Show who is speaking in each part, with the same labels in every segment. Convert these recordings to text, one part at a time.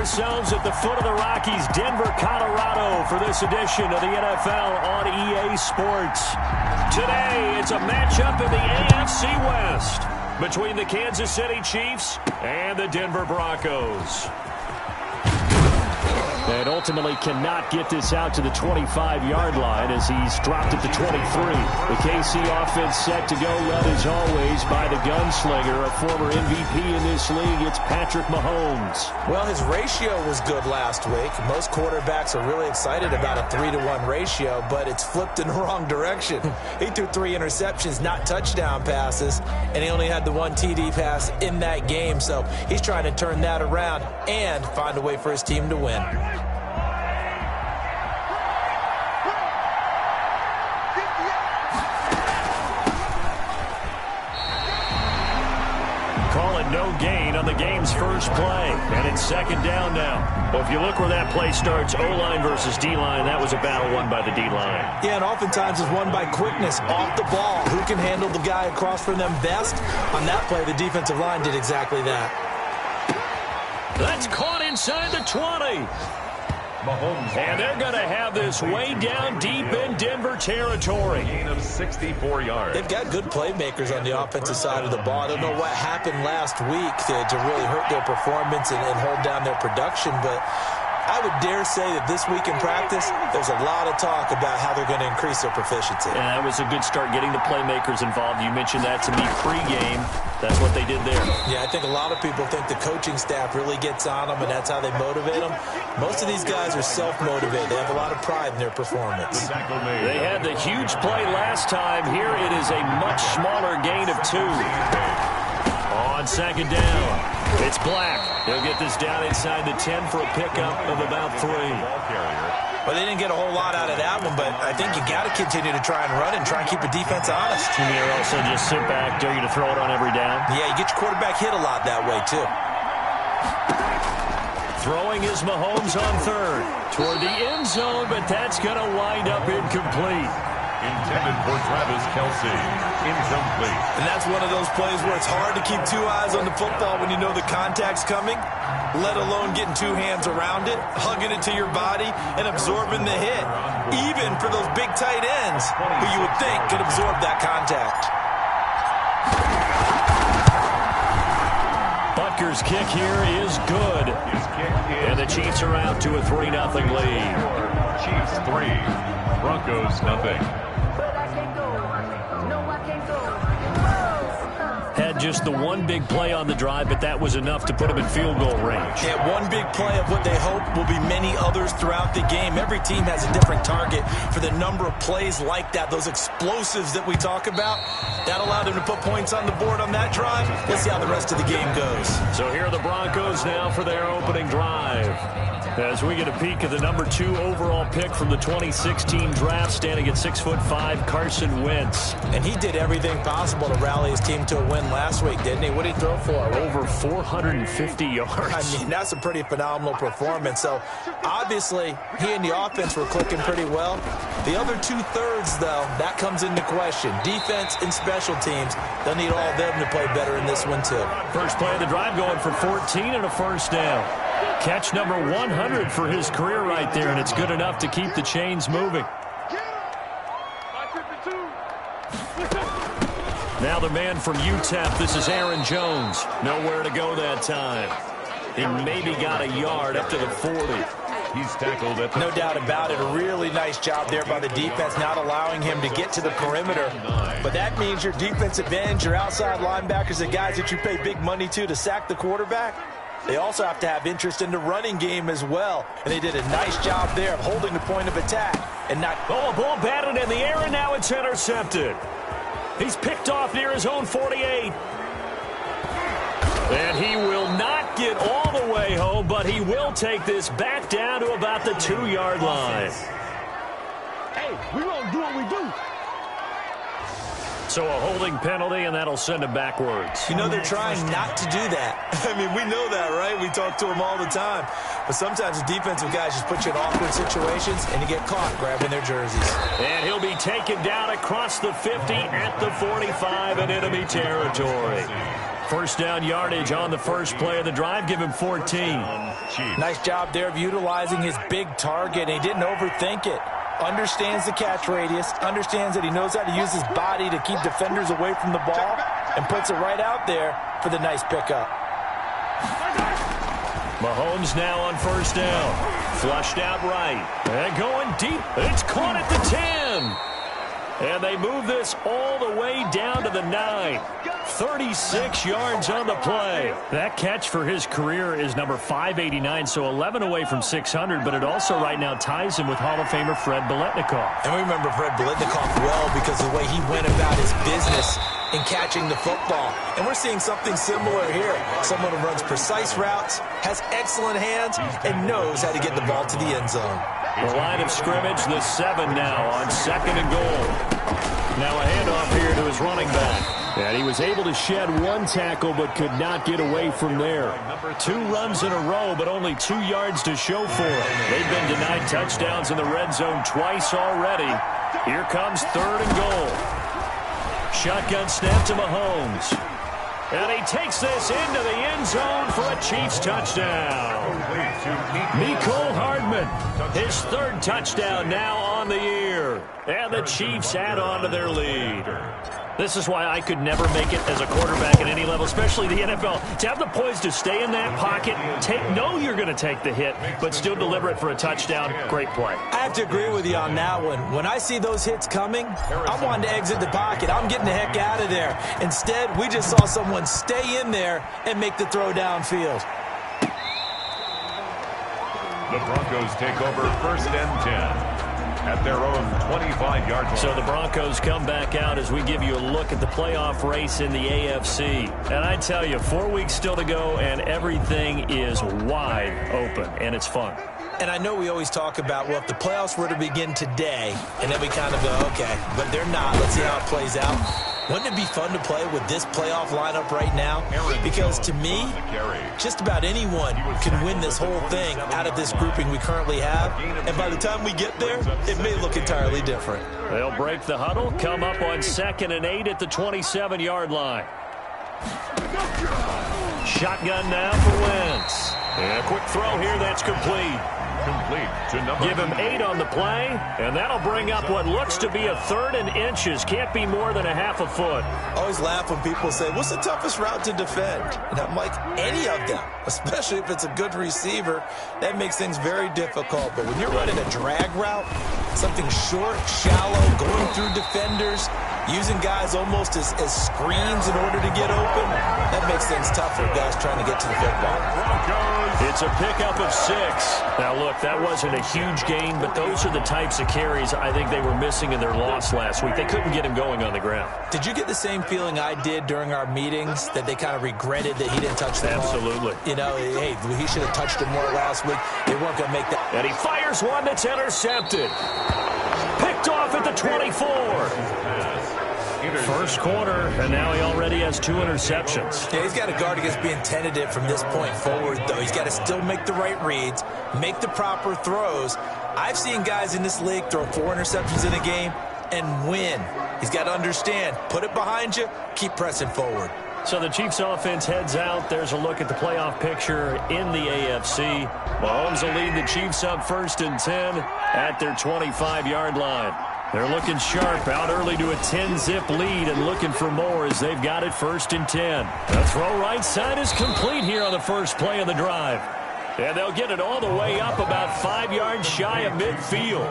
Speaker 1: ourselves at the foot of the Rockies, Denver, Colorado, for this edition of the NFL on EA Sports. Today, it's a matchup in the AFC West between the Kansas City Chiefs and the Denver Broncos. And ultimately cannot get this out to the 25-yard line as he's dropped at the 23. The KC offense set to go, led as always by the gunslinger, a former MVP in this league. It's Patrick Mahomes.
Speaker 2: Well, his ratio was good last week. Most quarterbacks are really excited about a 3-to-1 ratio, but it's flipped in the wrong direction. He threw 3 interceptions, not touchdown passes, and he only had the 1 TD pass in that game. So he's trying to turn that around and find a way for his team to win.
Speaker 1: No gain on the game's first play, and it's second down now. Well, if you look where that play starts, O-line versus D-line, that was a battle won by the D-line.
Speaker 2: Yeah, and oftentimes it's won by quickness off the ball. Who can handle the guy across from them best? On that play, the defensive line did exactly that.
Speaker 1: That's caught inside the 20. And they're going to have this way down deep in Denver territory.
Speaker 3: Gain of 64 yards.
Speaker 2: They've got good playmakers on the offensive side of the ball. I don't know what happened last week to really hurt their performance and hold down their production, but I would dare say that this week in practice, there's a lot of talk about how they're going to increase their proficiency.
Speaker 1: And that was a good start getting the playmakers involved. You mentioned that to me pregame. That's what they did there.
Speaker 2: Yeah, I think a lot of people think the coaching staff really gets on them, and that's how they motivate them. Most of these guys are self-motivated. They have a lot of pride in their performance.
Speaker 1: They had the huge play last time. Here it is a much smaller gain of 2. On second down, it's Black. He'll get this down inside the 10 for a pickup of about 3.
Speaker 2: Well, they didn't get a whole lot out of that one, but I think you got to continue to try and run and try and keep the defense honest.
Speaker 1: You mean also just sit back, dare you to throw it on every down?
Speaker 2: Yeah, you get your quarterback hit a lot that way, too.
Speaker 1: Throwing is Mahomes on third. Toward the end zone, but that's going to wind up incomplete.
Speaker 3: Intended for Travis Kelce. Incomplete.
Speaker 2: And that's one of those plays where it's hard to keep 2 eyes on the football when you know the contact's coming, let alone getting 2 hands around it, hugging it to your body, and absorbing the hit. Even for those big tight ends who you would think could absorb that contact.
Speaker 1: Butker's kick here is good. And the Chiefs are out to a 3-0 lead.
Speaker 3: Chiefs 3, Broncos nothing.
Speaker 1: Had just the one big play on the drive, but that was enough to put them in field goal range.
Speaker 2: Yeah, one big play of what they hope will be many others throughout the game. Every team has a different target for the number of plays like that, those explosives that we talk about. That allowed them to put points on the board on that drive. Let's see how the rest of the game goes.
Speaker 1: So here are the Broncos now for their opening drive. As we get a peek at the number 2 overall pick from the 2016 draft, standing at 6'5", Carson Wentz.
Speaker 2: And he did everything possible to rally his team to a win last week, didn't he? What did he throw for?
Speaker 1: Over 450 yards.
Speaker 2: I mean, that's a pretty phenomenal performance. So, obviously, he and the offense were clicking pretty well. The other 2/3, though, that comes into question. Defense and special teams, they'll need all of them to play better in this one, too.
Speaker 1: First play of the drive going for 14 and a first down. Catch number 100 for his career right there, and it's good enough to keep the chains moving. Now the man from UTEP, this is Aaron Jones. Nowhere to go that time. He maybe got a yard up to the 40.
Speaker 3: He's tackled at the...
Speaker 2: No doubt about it. A really nice job there by the defense, not allowing him to get to the perimeter. But that means your defensive ends, your outside linebackers, the guys that you pay big money to sack the quarterback, they also have to have interest in the running game as well. And they did a nice job there of holding the point of attack and not...
Speaker 1: Oh, a ball batted in the air, and now it's intercepted. He's picked off near his own 48. And he will not get all the way home, but he will take this back down to about the 2-yard line.
Speaker 4: Hey, we're going to do what we do.
Speaker 1: So a holding penalty, and that'll send him backwards.
Speaker 2: You know, they're trying not to do that. I mean, we know that, right? We talk to them all the time. But sometimes the defensive guys just put you in awkward situations, and you get caught grabbing their jerseys.
Speaker 1: And he'll be taken down across the 50 at the 45 in enemy territory. First down yardage on the first play of the drive. Give him 14.
Speaker 2: Nice job there of utilizing his big target. He didn't overthink it. Understands the catch radius. Understands that he knows how to use his body to keep defenders away from the ball. And puts it right out there for the nice pickup.
Speaker 1: Mahomes now on first down. Flushed out right. And going deep. It's caught at the 10. And they move this all the way down to the 9. 36 yards on the play. That catch for his career is number 589, so 11 away from 600, but it also right now ties him with Hall of Famer Fred Biletnikoff.
Speaker 2: And we remember Fred Biletnikoff well because of the way he went about his business in catching the football. And we're seeing something similar here. Someone who runs precise routes, has excellent hands, and knows how to get the ball to the end zone.
Speaker 1: The line of scrimmage, the 7 now on 2nd and goal. Now a handoff here to his running back. And he was able to shed one tackle but could not get away from there. 2 runs in a row, but only 2 yards to show for it. They've been denied touchdowns in the red zone twice already. Here comes 3rd and goal. Shotgun snap to Mahomes. And he takes this into the end zone for a Chiefs touchdown. Mecole Hardman, his 3rd touchdown now on the year. And the Chiefs add on to their lead. This is why I could never make it as a quarterback at any level, especially the NFL. To have the poise to stay in that pocket, know you're going to take the hit, but still deliver it for a touchdown. Great play.
Speaker 2: I have to agree with you on that one. When I see those hits coming, I'm wanting to exit the pocket. I'm getting the heck out of there. Instead, we just saw someone stay in there and make the throw downfield.
Speaker 3: The Broncos take over 1st and 10. At their own 25-yard line.
Speaker 1: So the Broncos come back out as we give you a look at the playoff race in the AFC. And I tell you, 4 weeks still to go, and everything is wide open, and it's fun.
Speaker 2: And I know we always talk about, well, if the playoffs were to begin today, and then we kind of go, okay, but they're not. Let's see how it plays out. Wouldn't it be fun to play with this playoff lineup right now? Because to me, just about anyone can win this whole thing out of this grouping we currently have. And by the time we get there, it may look entirely different.
Speaker 1: They'll break the huddle, come up on 2nd and 8 at the 27-yard line. Shotgun now for Wentz. And a quick throw here, that's complete. Give him 8 on the play, and that'll bring up what looks to be a 3rd and inches. Can't be more than a half a foot.
Speaker 2: I always laugh when people say, what's the toughest route to defend? And I'm like, any of them, especially if it's a good receiver. That makes things very difficult. But when you're running a drag route, something short, shallow, going through defenders, using guys almost as screens in order to get open, that makes things tough for guys trying to get to the football.
Speaker 1: It's a pickup of 6. Now, look, that wasn't a huge gain, but those are the types of carries I think they were missing in their loss last week. They couldn't get him going on the ground.
Speaker 2: Did you get the same feeling I did during our meetings, that they kind of regretted that he didn't touch the ball?
Speaker 1: Absolutely.
Speaker 2: You know, hey, he should have touched it more last week. They weren't going to make that.
Speaker 1: And he fires one that's intercepted. Picked off at the 24. First quarter, and now he already has 2 interceptions.
Speaker 2: Yeah, he's got to guard against being tentative from this point forward, though. He's got to still make the right reads, make the proper throws. I've seen guys in this league throw 4 interceptions in a game and win. He's got to understand, put it behind you, keep pressing forward.
Speaker 1: So the Chiefs offense heads out. There's a look at the playoff picture in the AFC. Mahomes will lead the Chiefs up 1st and 10 at their 25-yard line. They're looking sharp, out early to a 10-zip lead and looking for more as they've got it 1st and 10. The throw right side is complete here on the first play of the drive. And they'll get it all the way up about 5 yards shy of midfield.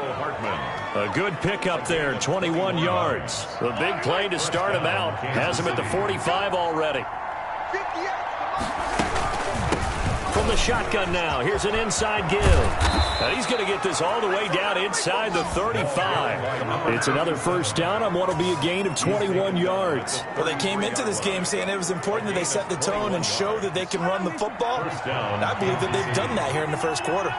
Speaker 1: A good pickup there, 21 yards. The big play to start him out has him at the 45 already. From the shotgun now, here's an inside give. And he's going to get this all the way down inside the 35. It's another first down on what will be a gain of 21 yards.
Speaker 2: Well, they came into this game saying it was important that they set the tone and show that they can run the football. And I believe that they've done that here in the first quarter.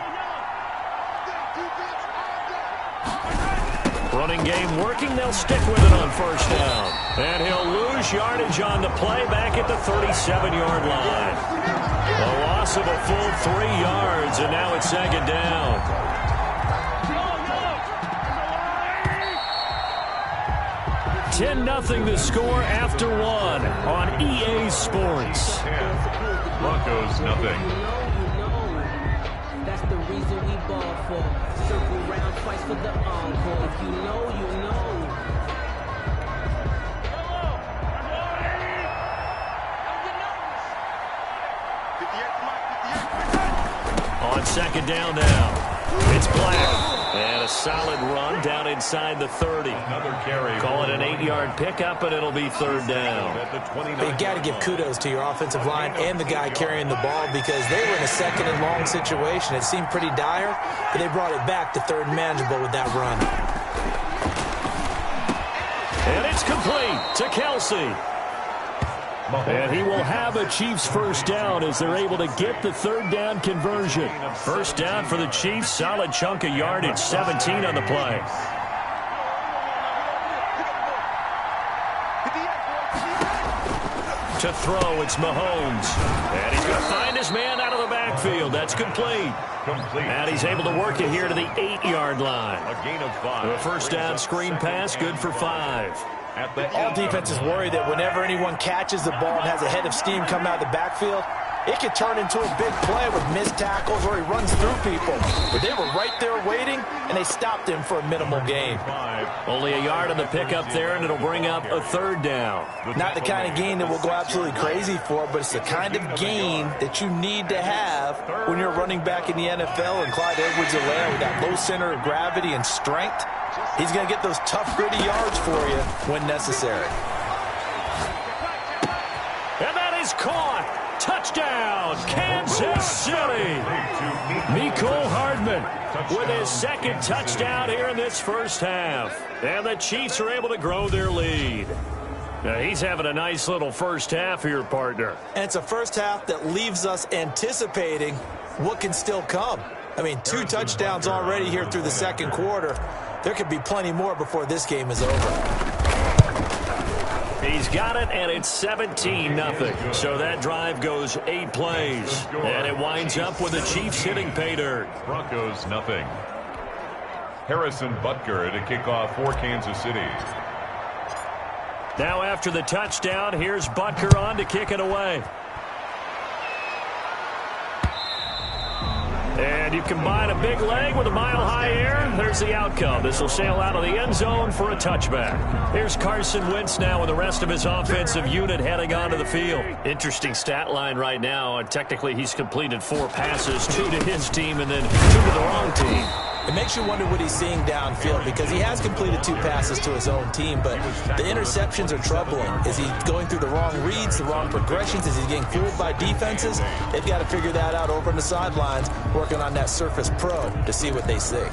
Speaker 1: Running game working. They'll stick with it on first down. And he'll lose yardage on the play back at the 37-yard line. A loss of a full 3 yards, and now it's 2nd down. 10-0 the score after one on EA Sports.
Speaker 3: Broncos nothing.
Speaker 5: That's the reason we ball for. Circle round twice for the encore. If you know, you know.
Speaker 1: On second down now. It's Black. And a solid run down inside the 30.
Speaker 3: Another carry.
Speaker 1: Call it an 8-yard pickup, and it'll be third down.
Speaker 2: You got to give kudos to your offensive line and the guy carrying the ball because they were in a second and long situation. It seemed pretty dire, but they brought it back to third and manageable with that run.
Speaker 1: And it's complete to Kelsey. And he will have a Chiefs first down as they're able to get the third down conversion. First down for the Chiefs, solid chunk of yardage, 17 on the play. To throw, it's Mahomes. And he's going to find his man out of the backfield. That's complete. And he's able to work it here to the 8-yard line.
Speaker 3: A gain of 5.
Speaker 1: A first down screen pass, good for 5.
Speaker 2: All defenses worry that whenever anyone catches the ball and has a head of steam come out of the backfield, it could turn into a big play with missed tackles or he runs through people. But they were right there waiting, and they stopped him for a minimal gain.
Speaker 1: Only a yard on the pickup there, and it'll bring up a third down.
Speaker 2: Not the kind of gain that we'll go absolutely crazy for, but it's the kind of gain that you need to have when you're running back in the NFL. And Clyde Edwards-Helaire with that low center of gravity and strength, he's going to get those tough, gritty yards for you when necessary.
Speaker 1: And that is caught. Touchdown, Kansas City. Mecole Hardman with his second touchdown here in this first half. And the Chiefs are able to grow their lead. Now, he's having a nice little first half here, partner.
Speaker 2: And it's a first half that leaves us anticipating what can still come. I mean, 2 touchdowns already here through the second quarter. There could be plenty more before this game is over.
Speaker 1: He's got it, and it's 17-0. So that drive goes 8 plays. And it winds up with the Chiefs hitting pay dirt.
Speaker 3: Broncos nothing. Harrison Butker to kick off for Kansas City.
Speaker 1: Now after the touchdown, here's Butker on to kick it away. And you combine a big leg with a mile-high air, there's the outcome. This will sail out of the end zone for a touchback. Here's Carson Wentz now with the rest of his offensive unit heading onto the field. Interesting stat line right now. And technically, he's completed 4 passes, 2 to his team and then 2 to the wrong team.
Speaker 2: It makes you wonder what he's seeing downfield because he has completed 2 passes to his own team, but the interceptions are troubling. Is he going through the wrong reads, the wrong progressions? Is he getting fooled by defenses? They've got to figure that out over on the sidelines, working on that Surface Pro to see what they see.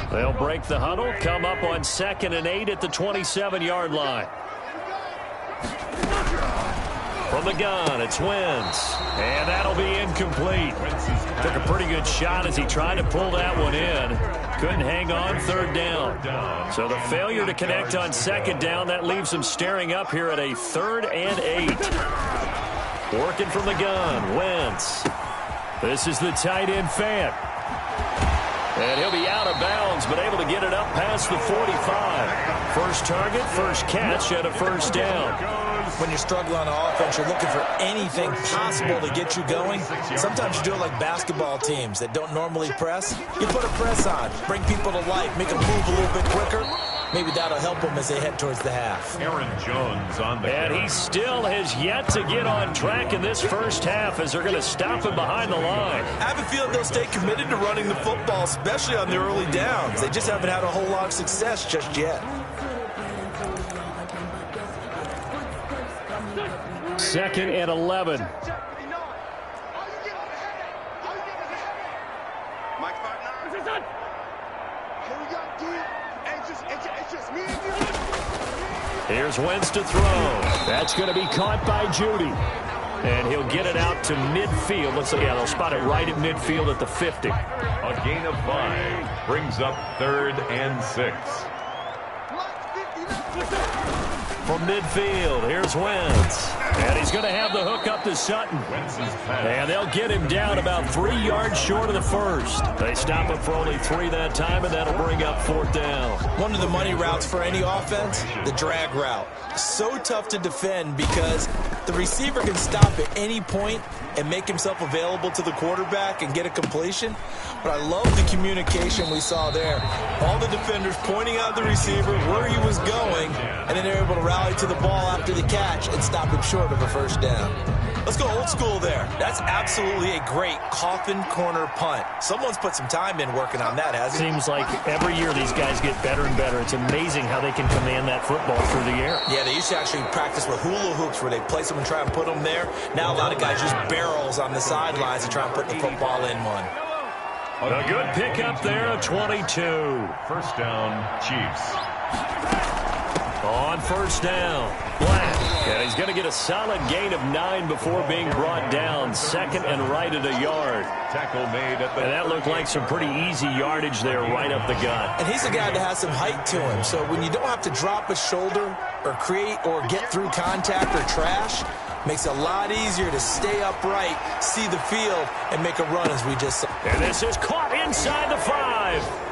Speaker 1: They'll break the huddle, come up on 2nd and 8 at the 27-yard line. From the gun, it's Wentz. And that'll be incomplete. Took a pretty good shot as he tried to pull that one in. Couldn't hang on, 3rd down. So the failure to connect on 2nd down, that leaves him staring up here at a 3rd and 8. Working from the gun, Wentz. This is the tight end Fant. And he'll be out of bounds, but able to get it up past the 45. First target, first catch, and a first down.
Speaker 2: When you're struggling on offense, you're looking for anything possible to get you going. Sometimes you do it like basketball teams that don't normally press. You put a press on, bring people to life, make them move a little bit quicker. Maybe that'll help them as they head towards the half.
Speaker 3: Aaron Jones on the
Speaker 1: And he still has yet to get on track in this first half as they're going to stop him behind the line.
Speaker 2: I have a feeling they'll stay committed to running the football, especially on the early downs. They just haven't had a whole lot of success just yet.
Speaker 1: 2nd and 11. Here's Wentz to throw. That's going to be caught by Judy. And he'll get it out to midfield. Looks like, yeah, they'll spot it right at midfield at the 50.
Speaker 3: A gain of 5 brings up 3rd and 6.
Speaker 1: From midfield, here's Wentz. And he's going to have the hook up to Sutton. And they'll get him down about 3 yards short of the first. They stop him for only 3 that time, and that'll bring up 4th down.
Speaker 2: One of the money routes for any offense, the drag route. So tough to defend because the receiver can stop at any point and make himself available to the quarterback and get a completion. But I love the communication we saw there. All the defenders pointing out the receiver, where he was going, and then they're able to rally to the ball after the catch and stop him short of a first down. Let's go old school there. That's absolutely a great coffin corner punt. Someone's put some time in working on that, hasn't he?
Speaker 1: Seems like every year these guys get better and better. It's amazing how they can command that football through the air.
Speaker 2: Yeah, they used to actually practice with hula hoops where they place them and try and put them there. Now a lot of guys use barrels on the sidelines to try and put the football in one.
Speaker 1: A good pickup there of 22.
Speaker 3: First down, Chiefs.
Speaker 1: On first down, Black. And he's going to get a solid gain of 9 before being brought down. 2nd and right at a yard.
Speaker 3: Tackle made at the...
Speaker 1: And that looked like some pretty easy yardage there right up the gut.
Speaker 2: And he's a guy that has some height to him. So when you don't have to drop a shoulder or create or get through contact or trash, makes it a lot easier to stay upright, see the field, and make a run as we just saw.
Speaker 1: And this is caught inside the 5.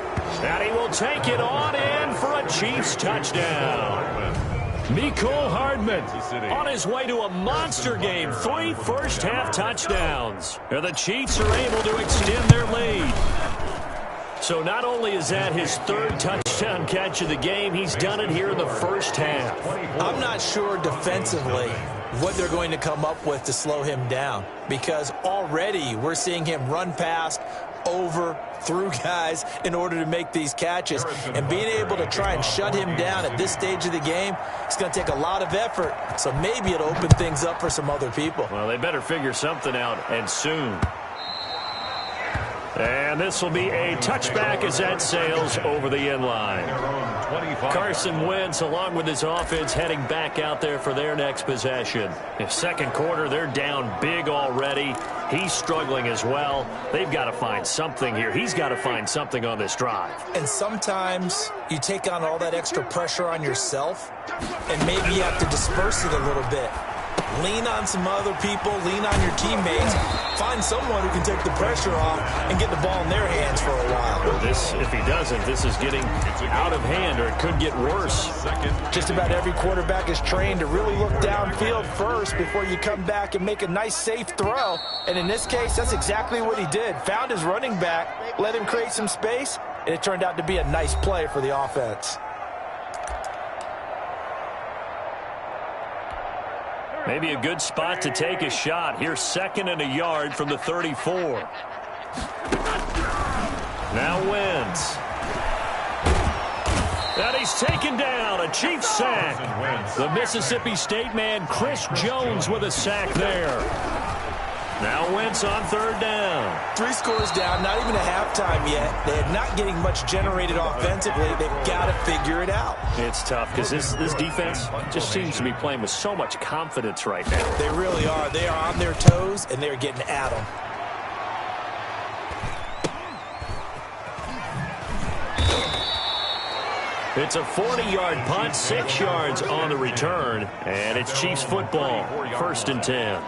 Speaker 1: And he will take it on in for a Chiefs touchdown. Mecole Hardman on his way to a monster game. 3 first-half touchdowns. And the Chiefs are able to extend their lead. So not only is that his 3rd touchdown catch of the game, he's done it here in the first half.
Speaker 2: I'm not sure defensively what they're going to come up with to slow him down, because already we're seeing him run past, over, through guys in order to make these catches. And being able to try and shut him down at this stage of the game, it's going to take a lot of effort. So maybe it'll open things up for some other people.
Speaker 1: Well, they better figure something out, and soon. And this will be a touchback as that sails over the end line. Carson Wentz, along with his offense, heading back out there for their next possession. In second quarter, they're down big already. He's struggling as well. They've got to find something here. He's got to find something on this drive.
Speaker 2: And sometimes you take on all that extra pressure on yourself, and maybe you have to disperse it a little bit. Lean on some other people, lean on your teammates, find someone who can take the pressure off and get the ball in their hands for a while.
Speaker 1: This, if he doesn't, this is getting out of hand, or it could get worse.
Speaker 2: Just about every quarterback is trained to really look downfield first before you come back and make a nice, safe throw. And in this case, that's exactly what he did. Found his running back, let him create some space, and it turned out to be a nice play for the offense.
Speaker 1: Maybe a good spot to take a shot. Here's 2nd and a yard from the 34. Now Wentz. And he's taken down. A Chiefs sack. The Mississippi State man, Chris Jones, with a sack there. Now Wentz on 3rd down.
Speaker 2: 3 scores down, not even a halftime yet. They're not getting much generated offensively. They've got to figure it out.
Speaker 1: It's tough because this defense just seems to be playing with so much confidence right now.
Speaker 2: They really are. They are on their toes, and they're getting at them.
Speaker 1: It's a 40-yard punt, 6 yards on the return, and it's Chiefs football, 1st and 10.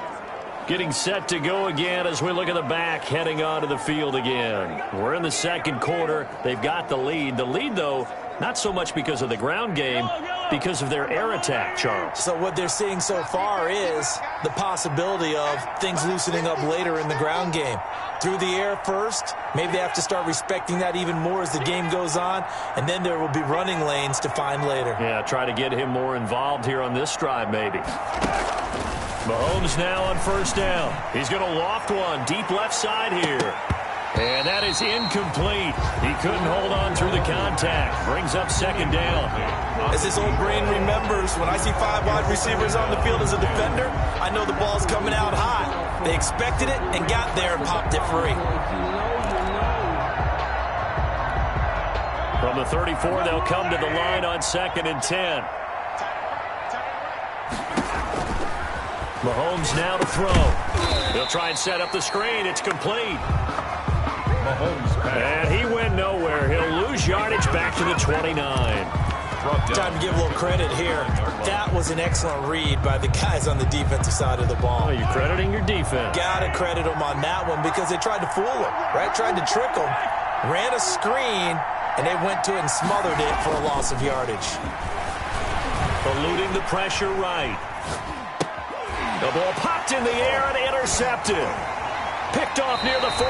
Speaker 1: Getting set to go again as we look at the back, heading onto the field again. We're in the second quarter. They've got the lead. The lead, though, not so much because of the ground game, because of their air attack, Charles.
Speaker 2: So what they're seeing so far is the possibility of things loosening up later in the ground game. Through the air first, maybe they have to start respecting that even more as the game goes on, and then there will be running lanes to find later.
Speaker 1: Yeah, try to get him more involved here on this drive, maybe. Mahomes now on 1st down. He's going to loft one deep left side here. And that is incomplete. He couldn't hold on through the contact. Brings up 2nd down.
Speaker 2: As this old brain remembers, when I see 5 wide receivers on the field as a defender, I know the ball's coming out high. They expected it and got there and popped it free.
Speaker 1: From the 34, they'll come to the line on 2nd and 10. Mahomes now to throw. He'll try and set up the screen. It's complete.
Speaker 3: Mahomes pass.
Speaker 1: And he went nowhere. He'll lose yardage back to the 29.
Speaker 2: Time to give a little credit here. That was an excellent read by the guys on the defensive side of the ball.
Speaker 1: Oh, you're crediting your defense.
Speaker 2: Gotta credit them on that one because they tried to fool them, right? Tried to trick them. Ran a screen, and they went to it and smothered it for a loss of yardage.
Speaker 1: Eluding the pressure right. The ball popped in the air and intercepted. Picked off near the 44.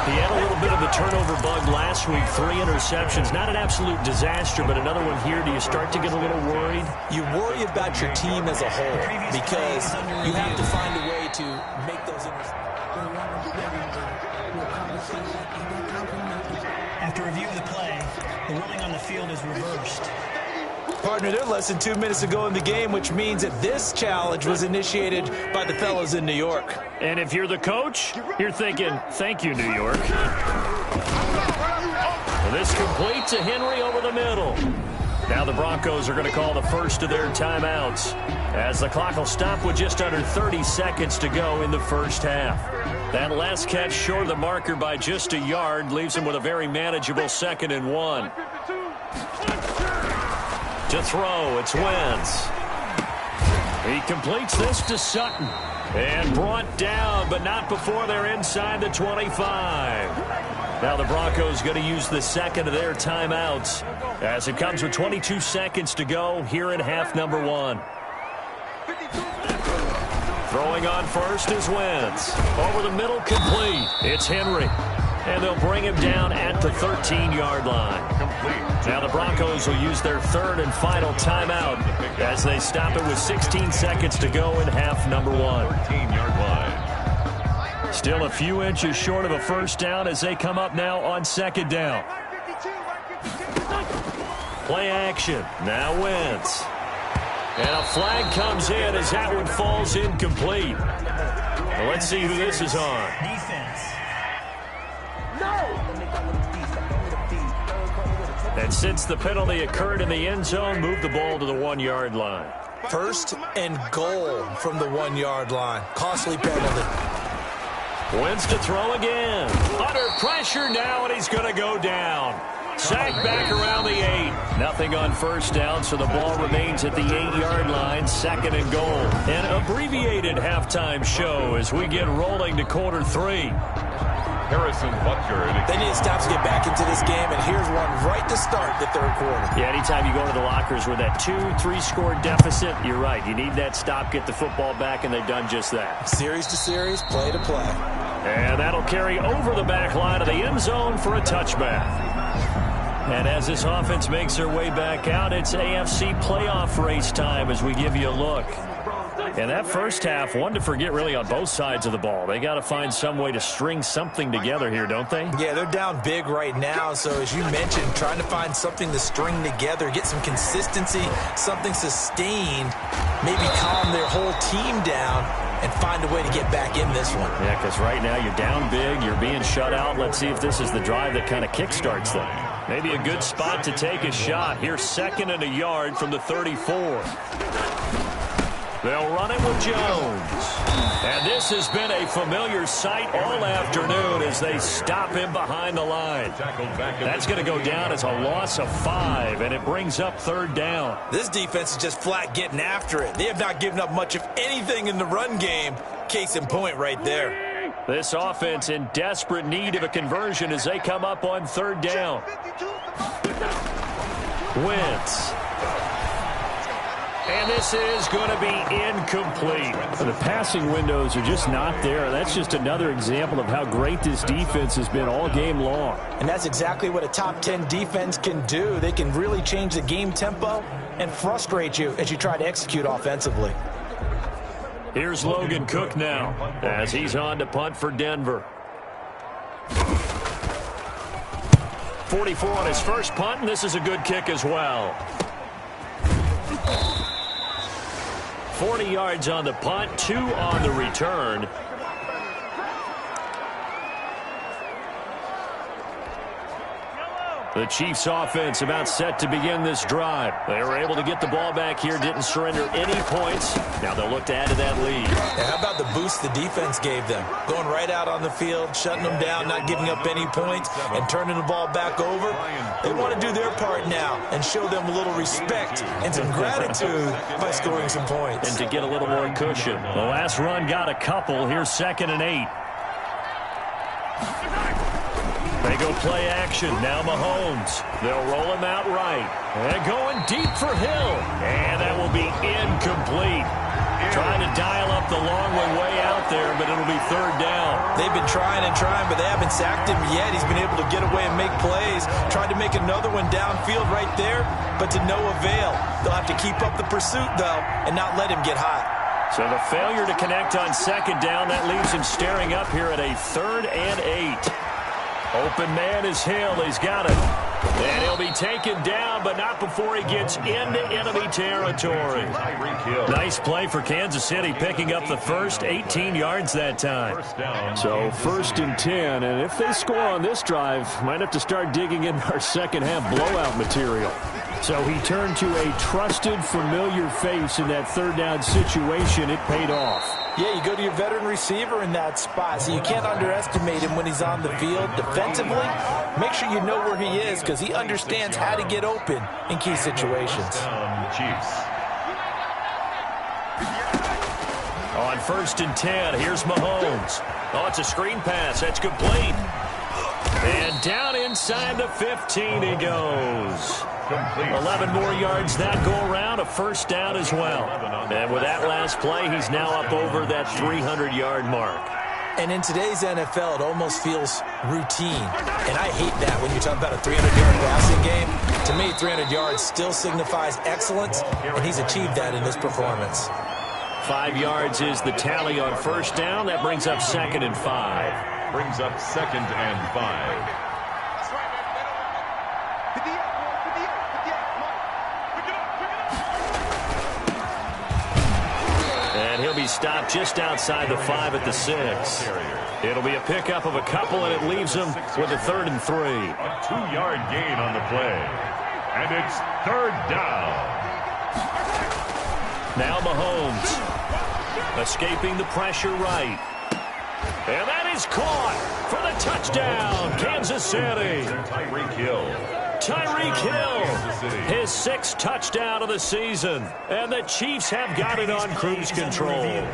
Speaker 1: He had a little bit of the turnover bug last week. 3 interceptions. Not an absolute disaster, but another one here. Do you start to get a little worried?
Speaker 2: You worry about your team as a whole because you have to find a way to make those interceptions.
Speaker 6: After review of the play, the ruling on the field is reversed.
Speaker 2: Partner, they're less than 2 minutes ago in the game, which means that this challenge was initiated by the fellas in New York.
Speaker 1: And if you're the coach, you're thinking, thank you, New York. Well, this completes to Henry over the middle. Now the Broncos are going to call the first of their timeouts as the clock will stop with just under 30 seconds to go in the first half. That last catch short of the marker by just a yard leaves him with a very manageable 2nd and 1. To throw, it's Wentz. He completes this to Sutton. And brought down, but not before they're inside the 25. Now the Broncos going to use the second of their timeouts as it comes with 22 seconds to go here in half number 1. Throwing on first is Wentz. Over the middle, complete. It's Henry. And they'll bring him down at the 13-yard line. Now the Broncos will use their 3rd and final timeout as they stop it with 16 seconds to go in half number 1.
Speaker 3: 13-yard line.
Speaker 1: Still a few inches short of a first down as they come up now on 2nd down. Play action. Now Wentz. And a flag comes in as that one falls incomplete. Well, let's see who this is on.
Speaker 6: Defense.
Speaker 1: And since the penalty occurred in the end zone, move the ball to the 1-yard line.
Speaker 2: 1st and goal from the 1-yard line. Costly penalty.
Speaker 1: Wentz to throw again. Under pressure now, and he's going to go down. Sacked back around the 8. Nothing on first down, so the ball remains at the 8-yard line. 2nd and goal. An abbreviated halftime show as we get rolling to quarter 3.
Speaker 3: Harrison Butker.
Speaker 2: They need to stop to get back into this game, and here's one right to start the 3rd quarter.
Speaker 1: Yeah, anytime you go to the lockers with that 2-3 score deficit, you're right. You need that stop, get the football back, and they've done just that.
Speaker 2: Series to series, play to play.
Speaker 1: And that'll carry over the back line of the end zone for a touchback. And as this offense makes their way back out, it's AFC playoff race time as we give you a look. And that first half, one to forget really on both sides of the ball. They got to find some way to string something together here, don't they?
Speaker 2: Yeah, they're down big right now. So as you mentioned, trying to find something to string together, get some consistency, something sustained, maybe calm their whole team down and find a way to get back in this one.
Speaker 1: Yeah, because right now you're down big, you're being shut out. Let's see if this is the drive that kind of kickstarts them. Maybe a good spot to take a shot. Here's 2nd and a yard from the 34. They'll run it with Jones. And this has been a familiar sight all afternoon as they stop him behind the line. That's going to go down as a loss of 5, and it brings up 3rd down.
Speaker 2: This defense is just flat getting after it. They have not given up much of anything in the run game. Case in point right there.
Speaker 1: This offense in desperate need of a conversion as they come up on 3rd down. Wentz. And this is going to be incomplete.
Speaker 7: The passing windows are just not there. That's just another example of how great this defense has been all game long.
Speaker 2: And that's exactly what a top 10 defense can do. They can really change the game tempo and frustrate you as you try to execute offensively.
Speaker 1: Here's Logan Cook now as he's on to punt for Denver. 44 on his first punt, and this is a good kick as well. 40 yards on the punt, 2 on the return. The Chiefs offense about set to begin this drive. They were able to get the ball back here, didn't surrender any points. Now they'll look to add to that lead.
Speaker 2: And how about the boost the defense gave them? Going right out on the field, shutting them down, not giving up any points, and turning the ball back over. They want to do their part now and show them a little respect and some gratitude by scoring some points.
Speaker 1: And to get a little more cushion. The last run got a couple. Here's 2nd and 8. They go play action. Now Mahomes. They'll roll him out right. And going deep for Hill. And that will be incomplete. Trying to dial up the long way out there, but it'll be 3rd down.
Speaker 2: They've been trying and trying, but they haven't sacked him yet. He's been able to get away and make plays. Tried to make another one downfield right there, but to no avail. They'll have to keep up the pursuit, though, and not let him get hot.
Speaker 1: So the failure to connect on 2nd down, that leaves him staring up here at a 3rd and 8. Open man is Hill. He's got it. And he'll be taken down, but not before he gets into enemy territory. Nice play for Kansas City, picking up the first 18 yards that time.
Speaker 7: So 1st and 10, and if they score on this drive, might have to start digging in our second half blowout material. So he turned to a trusted, familiar face in that 3rd down situation. It paid off.
Speaker 2: Yeah, you go to your veteran receiver in that spot, so you can't underestimate him when he's on the field. Defensively, make sure you know where he is because he understands how to get open in key situations.
Speaker 3: Chiefs.
Speaker 1: On 1st and 10, here's Mahomes. Oh, it's a screen pass. That's complete. And down inside the 15 he goes. 11 more yards that go around, a 1st down as well. And with that last play, he's now up over that 300-yard mark.
Speaker 2: And in today's NFL, it almost feels routine. And I hate that when you talk about a 300-yard passing game. To me, 300 yards still signifies excellence, and he's achieved that in this performance.
Speaker 1: 5 yards is the tally on 1st down. That brings up 2nd and 5.
Speaker 3: Brings up 2nd and 5.
Speaker 1: And he'll be stopped just outside the 5 at the 6. It'll be a pickup of a couple, and it leaves him with a 3rd and 3.
Speaker 3: A 2-yard gain on the play. And it's 3rd down.
Speaker 1: Now Mahomes. Escaping the pressure right. And that is caught for the touchdown, Kansas City.
Speaker 3: Tyreek Hill.
Speaker 1: Tyreek Hill, his 6th touchdown of the season. And the Chiefs have got it on cruise control.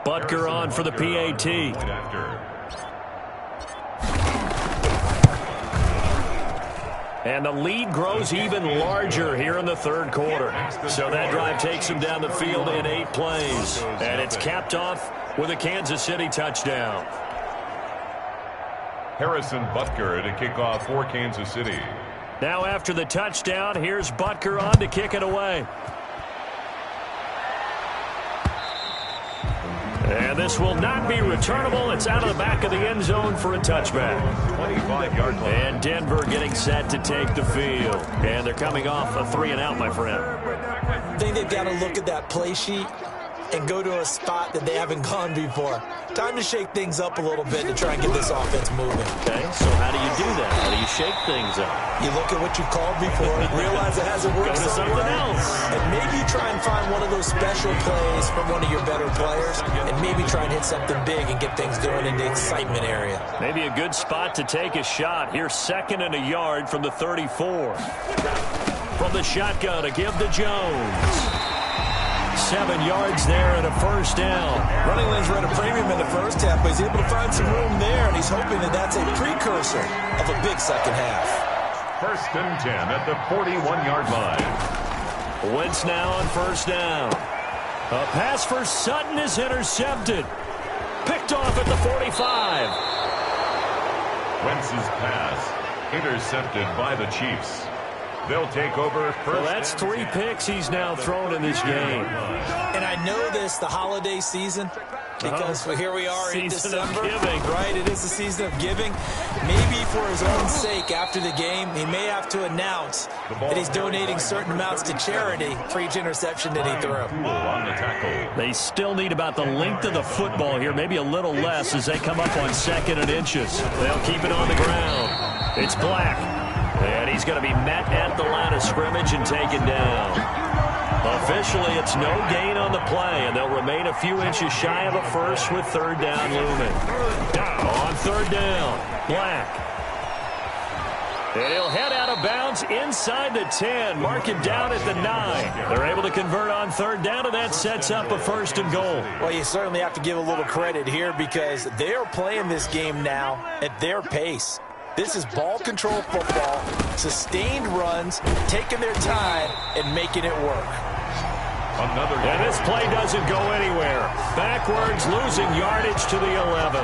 Speaker 1: Butker on for the PAT. And the lead grows even larger here in the 3rd quarter. So that drive takes him down the field in 8 plays. And it's capped off with a Kansas City touchdown.
Speaker 3: Harrison Butker to kick off for Kansas City.
Speaker 1: Now after the touchdown, here's Butker on to kick it away. And this will not be returnable. It's out of the back of the end zone for a touchback.
Speaker 3: 25-yard line.
Speaker 1: And Denver getting set to take the field. And they're coming off a 3-and-out, my friend.
Speaker 2: I think they've got to look at that play sheet and go to a spot that they haven't gone before. Time to shake things up a little bit to try and get this offense moving.
Speaker 1: Okay, so how do you do that? How do you shake things up?
Speaker 2: You look at what you called before, realize it hasn't worked
Speaker 1: Go to something else.
Speaker 2: and maybe you try and find one of those special plays from one of your better players, and maybe try and hit something big and get things going in the excitement area.
Speaker 1: Maybe a good spot to take a shot. Here's 2nd and a yard from the 34. From the shotgun to give to Jones. 7 yards there and a 1st down.
Speaker 2: Running lanes were at a premium in the first half, but he's able to find some room there, and he's hoping that that's a precursor of a big second half.
Speaker 3: 1st and 10 at the 41-yard line.
Speaker 1: Wentz now on 1st down. A pass for Sutton is intercepted. Picked off at the 45.
Speaker 3: Wentz's pass intercepted by the Chiefs. They'll take over first.
Speaker 1: Well, that's 3 picks he's now thrown in this game.
Speaker 2: And I know this, the holiday season, Because here we are in December,
Speaker 7: right?
Speaker 2: It is the season of giving. Maybe for his own sake, after the game, he may have to announce that he's donating certain amounts to charity for each interception that he threw.
Speaker 3: On the tackle.
Speaker 7: They still need about the length of the football here, maybe a little less as they come up on 2nd and inches. They'll keep it on the ground. It's Black, and he's going to be met at the line of scrimmage and taken down. Officially, it's no gain on the play, and they'll remain a few inches shy of a first with 3rd down looming. On 3rd down, Black. And he'll head out of bounds inside the 10, mark it down at the 9. They're able to convert on 3rd down, and that sets up a 1st and goal.
Speaker 2: Well, you certainly have to give a little credit here because they are playing this game now at their pace. This is ball control football, sustained runs, taking their time, and making it work.
Speaker 7: And this play doesn't go anywhere. Backwards, losing yardage to the 11.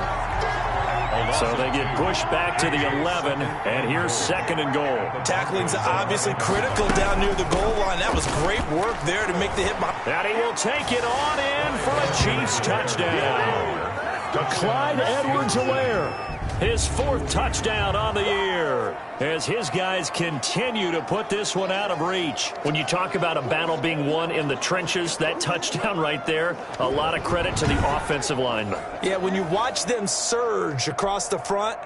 Speaker 7: So they get pushed back to the 11, and here's 2nd and goal.
Speaker 2: Tackling's obviously critical down near the goal line. That was great work there to make the hit.
Speaker 7: And he will take it on in for a Chiefs touchdown. Clyde Edwards-Helaire. His 4th touchdown on the year as his guys continue to put this one out of reach. When you talk about a battle being won in the trenches, that touchdown right there, a lot of credit to the offensive linemen.
Speaker 2: Yeah, when you watch them surge across the front,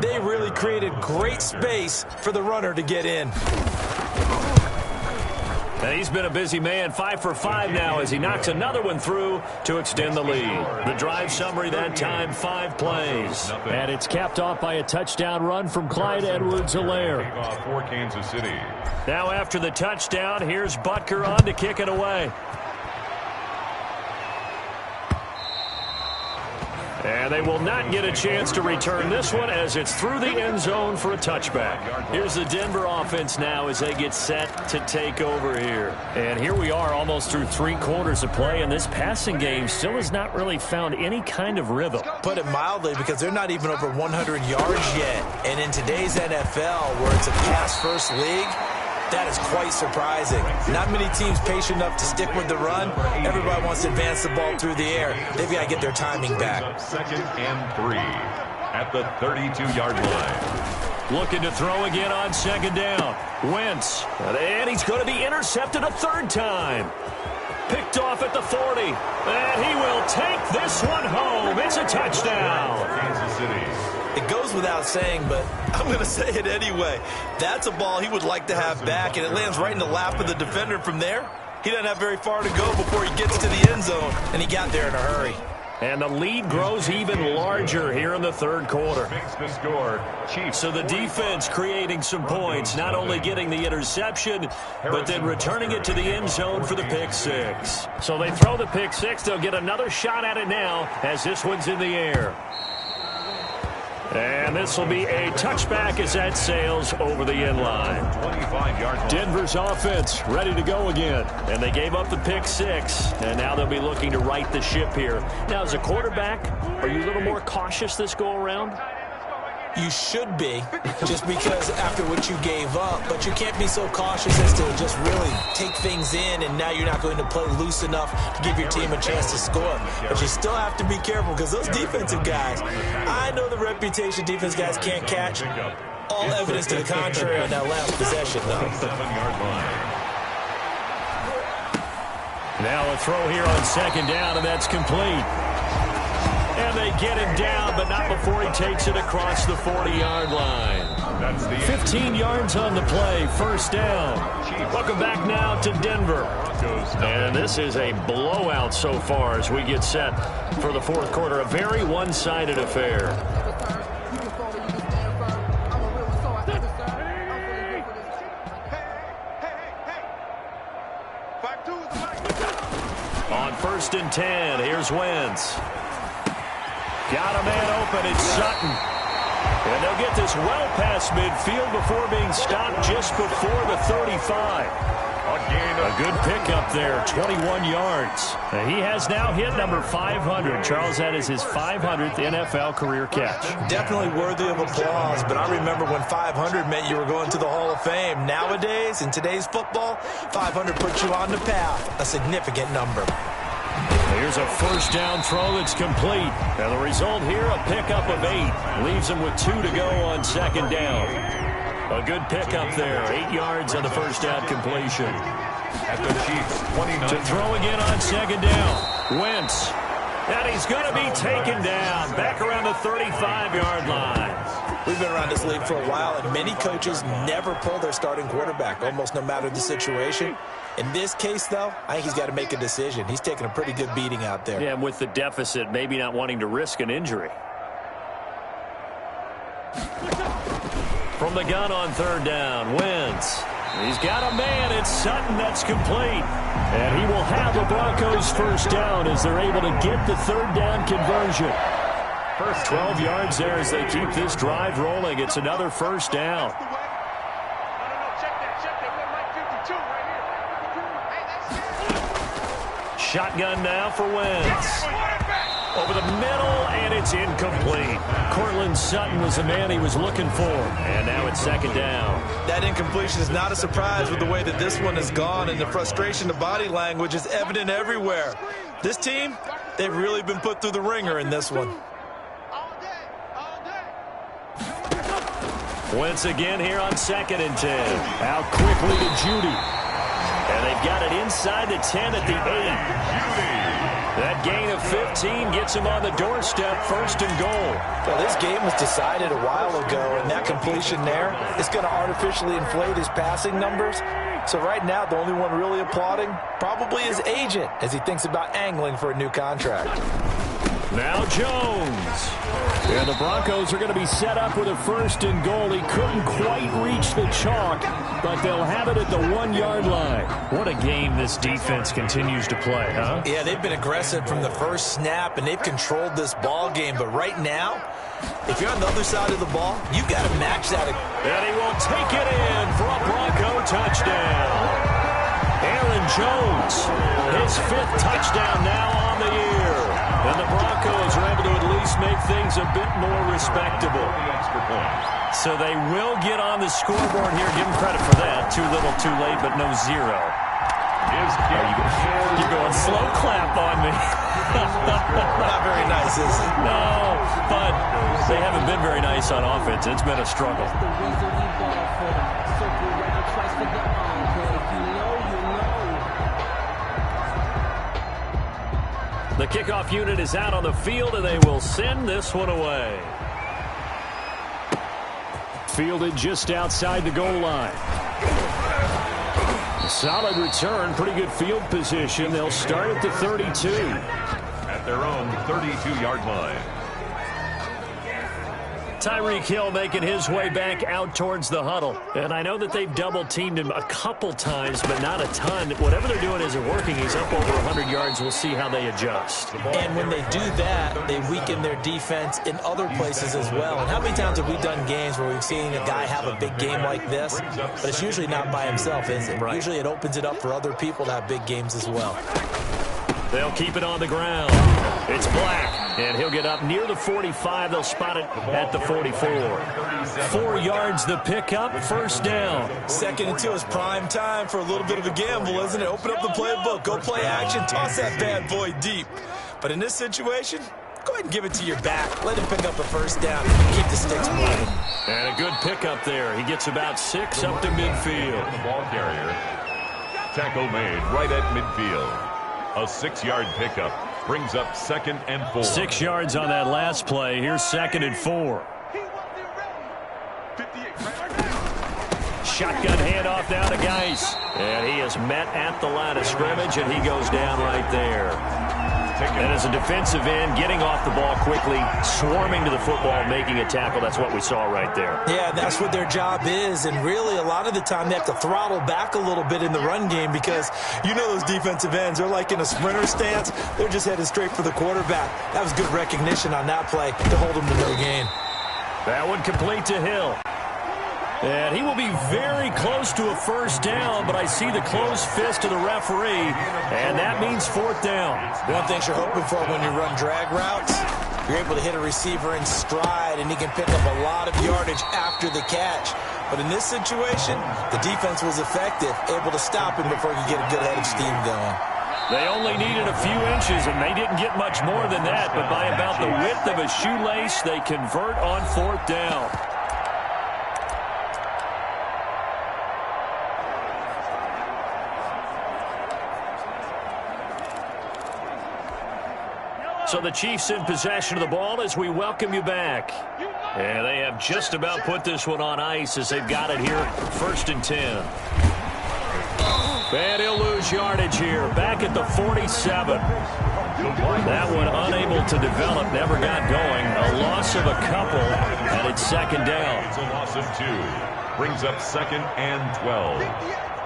Speaker 2: they really created great space for the runner to get in.
Speaker 7: And he's been a busy man, 5 for 5 now as he knocks another one through to extend the lead. The drive summary that time, 5 plays. And it's capped off by a touchdown run from Clyde Edwards-Helaire.
Speaker 3: For Kansas City.
Speaker 7: Now after the touchdown, here's Butker on to kick it away. And they will not get a chance to return this one as it's through the end zone for a touchback. Here's the Denver offense now as they get set to take over here. And here we are almost through 3 quarters of play, and this passing game still has not really found any kind of rhythm.
Speaker 2: Put it mildly, because they're not even over 100 yards yet. And in today's NFL, where it's a pass-first league, that is quite surprising. Not many teams patient enough to stick with the run. Everybody wants to advance the ball through the air. They've got to get their timing back.
Speaker 3: 2nd and 3 at the 32-yard line.
Speaker 7: Looking to throw again on 2nd down. Wentz. And he's going to be intercepted a 3rd time. Picked off at the 40. And he will take this one home. It's a touchdown.
Speaker 3: Kansas City.
Speaker 2: It goes without saying, but I'm going to say it anyway. That's a ball he would like to have back, and it lands right in the lap of the defender from there. He doesn't have very far to go before he gets to the end zone, and he got there in a hurry.
Speaker 7: And the lead grows even larger here in the 3rd quarter.
Speaker 3: Makes the score. Chiefs.
Speaker 7: So the defense creating some points, not only getting the interception, but then returning it to the end zone for the pick 6. So they throw the pick 6. They'll get another shot at it now as this one's in the air. And this will be a touchback as that sails over the end line.
Speaker 3: 25-yard line.
Speaker 7: Denver's offense ready to go again. And they gave up the pick 6. And now they'll be looking to right the ship here. Now, as a quarterback, are you a little more cautious this go around?
Speaker 2: You should be, just because after what you gave up, but you can't be so cautious as to just really take things in, and now you're not going to play loose enough to give your team a chance to score. But you still have to be careful because those defensive guys, I know the reputation defense guys can't catch. All evidence to the contrary on that last possession, though.
Speaker 3: 7-yard line.
Speaker 7: Now a throw here on 2nd down, and that's complete. And they get him down, but not before he takes it across the 40-yard line. 15 yards on the play, 1st down. Welcome back now to Denver. And this is a blowout so far as we get set for the 4th quarter. A very one-sided affair. On 1st and 10, here's Wentz. Got a man open, it's Sutton. And they'll get this well past midfield before being stopped just before the 35. A good pickup there, 21 yards. He has now hit number 500. Charles, that is his 500th NFL career catch.
Speaker 2: Definitely worthy of applause, but I remember when 500 meant you were going to the Hall of Fame. Nowadays, in today's football, 500 puts you on the path, a significant number.
Speaker 1: Here's a first down throw that's complete. And the result here, a pickup of 8. Leaves him with 2 to go on second down. A good pickup there. 8 yards on the first down completion.
Speaker 3: At the Chiefs, 29.
Speaker 1: To throw again on second down. Wentz. And he's going to be taken down. Back around the 35-yard line.
Speaker 2: We've been around this league for a while, and many coaches never pull their starting quarterback, almost no matter the situation. In this case, though, I think he's got to make a decision. He's taking a pretty good beating out there.
Speaker 1: Yeah, and with the deficit, maybe not wanting to risk an injury. From the gun on third down, Wentz. He's got a man. It's Sutton. That's complete. And he will have the Broncos first down as they're able to get the third down conversion. First 12 yards there as they keep this drive rolling. It's another first down. Shotgun now for Wentz. Over the middle, and it's incomplete. Cortland Sutton was the man he was looking for. And now it's second down.
Speaker 2: That incompletion is not a surprise with the way that this one has gone, and the frustration, the body language is evident everywhere. This team, they've really been put through the ringer in this one.
Speaker 1: Wentz again here on second and 10. Out quickly to Judy. And they've got it inside the 10 at the 8. That gain of 15 gets him on the doorstep, first and goal.
Speaker 2: Well, this game was decided a while ago, and that completion there is going to artificially inflate his passing numbers. So right now, the only one really applauding probably his agent as he thinks about angling for a new contract.
Speaker 1: Now Jones. And the Broncos are going to be set up with a first and goal. He couldn't quite reach the chalk, but they'll have it at the 1-yard line. What a game this defense continues to play, huh?
Speaker 2: Yeah, they've been aggressive from the first snap, and they've controlled this ball game. But right now, if you're on the other side of the ball, you've got to match that.
Speaker 1: And he will take it in for a Bronco touchdown. Aaron Jones, his 5th touchdown now on the year. And the Broncos are able to at least make things a bit more respectable. So they will get on the scoreboard here. Give them credit for that. Too little, too late, but no 0. You're going slow clap on me.
Speaker 2: Not very nice, is it?
Speaker 1: No, but they haven't been very nice on offense. It's been a struggle. The kickoff unit is out on the field, and they will send this one away. Fielded just outside the goal line. Solid return, pretty good field position. They'll start at the 32.
Speaker 3: At their own 32-yard line.
Speaker 1: Tyreek Hill making his way back out towards the huddle. And I know that they've double-teamed him a couple times, but not a ton. Whatever they're doing isn't working. He's up over 100 yards. We'll see how they adjust.
Speaker 2: And when they do that, they weaken their defense in other places as well. And how many times have we done games where we've seen a guy have a big game like this? But it's usually not by himself, is it? Right. Usually it opens it up for other people to have big games as well.
Speaker 1: They'll keep it on the ground. It's Black, and he'll get up near the 45. They'll spot it at the 44. 4 yards the pickup, first down.
Speaker 2: 2nd and 2 is prime time for a little bit of a gamble, isn't it? Open up the playbook, go play action, toss that bad boy deep. But in this situation, go ahead and give it to your back. Let him pick up a first down. Keep the sticks moving.
Speaker 1: And a good pickup there. He gets about 6 up to midfield.
Speaker 3: The ball carrier. Tackle made right at midfield. A 6-yard pickup brings up 2nd and 4.
Speaker 1: 6 yards on that last play. Here's 2nd and 4. Shotgun handoff now to Geis. And he is met at the line of scrimmage, and he goes down right there. And as a defensive end, getting off the ball quickly, swarming to the football, making a tackle. That's what we saw right there.
Speaker 2: Yeah, that's what their job is. And really, a lot of the time, they have to throttle back a little bit in the run game because you know those defensive ends, they're like in a sprinter stance. They're just headed straight for the quarterback. That was good recognition on that play to hold them to no gain.
Speaker 1: That one complete to Hill. And he will be very close to a first down, but I see the closed fist of the referee, and that means 4th down.
Speaker 2: One thing you're hoping for when you run drag routes, you're able to hit a receiver in stride, and he can pick up a lot of yardage after the catch. But in this situation, the defense was effective, able to stop him before he could get a good head of steam going.
Speaker 1: They only needed a few inches, and they didn't get much more than that. But by about the width of a shoelace, they convert on 4th down. So the Chiefs in possession of the ball as we welcome you back. And they have just about put this one on ice as they've got it here, 1st and 10. And he'll lose yardage here, back at the 47. That one unable to develop, never got going. A loss of a couple, and it's 2nd down.
Speaker 3: It's a loss of 2. Brings up 2nd and 12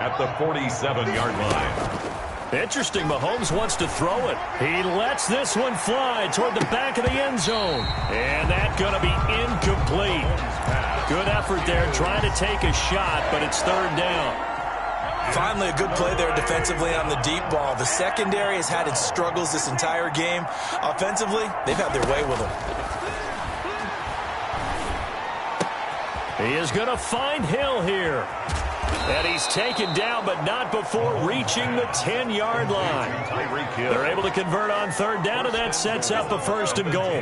Speaker 3: at the 47-yard line.
Speaker 1: Interesting, Mahomes wants to throw it. He lets this one fly toward the back of the end zone. And that's going to be incomplete. Good effort there, trying to take a shot, but it's 3rd down.
Speaker 2: Finally, a good play there defensively on the deep ball. The secondary has had its struggles this entire game. Offensively, they've had their way with them.
Speaker 1: He is going to find Hill here. And he's taken down, but not before reaching the 10-yard line. They're able to convert on 3rd down, and that sets up a 1st and goal.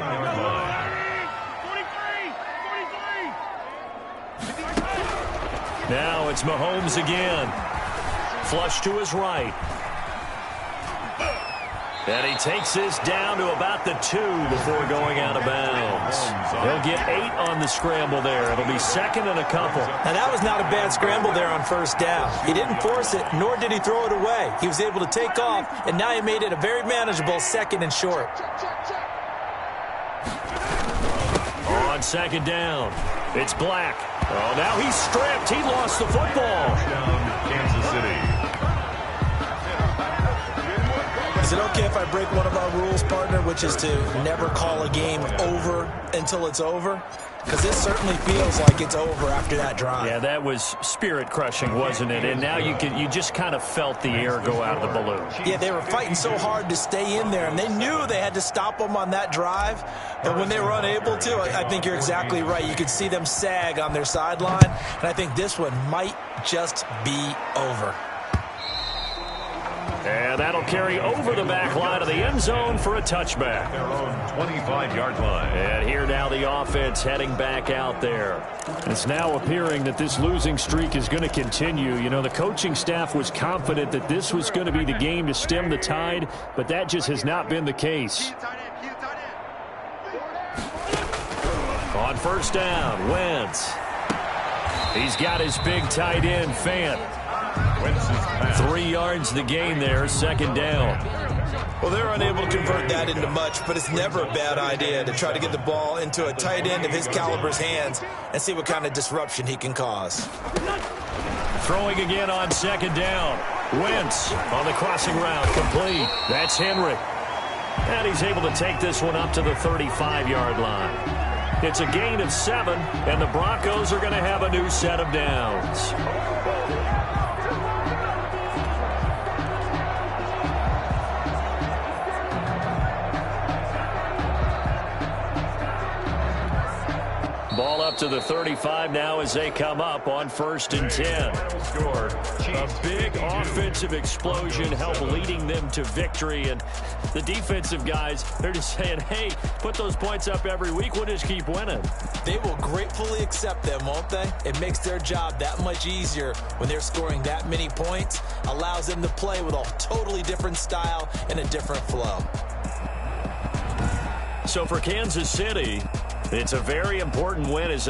Speaker 1: Now it's Mahomes again. Flush to his right. And he takes this down to about the 2 before going out of bounds. He'll get 8 on the scramble there. It'll be 2nd and a couple.
Speaker 2: And that was not a bad scramble there on 1st down. He didn't force it, nor did he throw it away. He was able to take off, and now he made it a very manageable 2nd and short.
Speaker 1: On 2nd down, it's Black. Oh, now he's stripped. He lost the football.
Speaker 3: Kansas City.
Speaker 2: Is it okay if I break one of our rules, partner, which is to never call a game over until it's over? Because this certainly feels like it's over after that drive.
Speaker 1: Yeah, that was spirit-crushing, wasn't it? And now you just kind of felt the air go out of the balloon.
Speaker 2: Yeah, they were fighting so hard to stay in there, and they knew they had to stop them on that drive. But when they were unable to, I think you're exactly right. You could see them sag on their sideline, and I think this one might just be over.
Speaker 1: And that'll carry over the back line of the end zone for a touchback.
Speaker 3: Their own 25-yard line.
Speaker 1: And here now the offense heading back out there.
Speaker 7: It's now appearing that this losing streak is going to continue. You know, the coaching staff was confident that this was going to be the game to stem the tide, but that just has not been the case.
Speaker 1: On 1st down, Wentz. He's got his big tight end, Fant. 3 yards the gain there, 2nd down.
Speaker 2: Well, they're unable to convert that into much, but it's never a bad idea to try to get the ball into a tight end of his caliber's hands and see what kind of disruption he can cause.
Speaker 1: Throwing again on 2nd down. Wentz on the crossing route, complete. That's Henry. And he's able to take this one up to the 35-yard line. It's a gain of 7, and the Broncos are going to have a new set of downs. Ball up to the 35 now as they come up on 1st and 10. A big offensive explosion helped leading them to victory. And the defensive guys, they're just saying, hey, put those points up every week. We'll just keep winning.
Speaker 2: They will gratefully accept them, won't they? It makes their job that much easier when they're scoring that many points. Allows them to play with a totally different style and a different flow.
Speaker 1: So for Kansas City, it's a very important win as